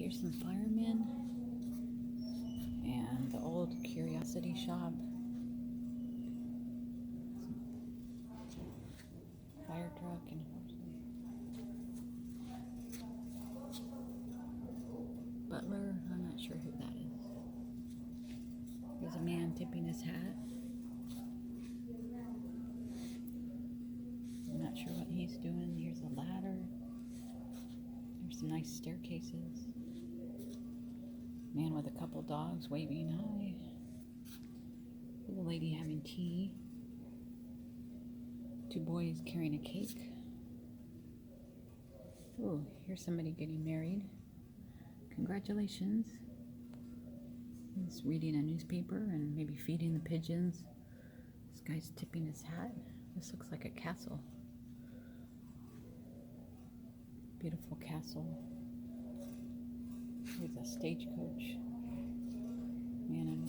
Here's some firemen and the old curiosity shop. Fire truck and butler. I'm not sure who that is. There's a man tipping his hat. I'm not sure what he's doing. Here's a ladder. There's some nice staircases. Man with a couple dogs waving hi. There's a lady having tea. Two boys carrying a cake. Oh, here's somebody getting married. Congratulations. He's reading a newspaper and maybe feeding the pigeons. This guy's tipping his hat. This looks like a castle. Beautiful castle. Here's a stagecoach. Man,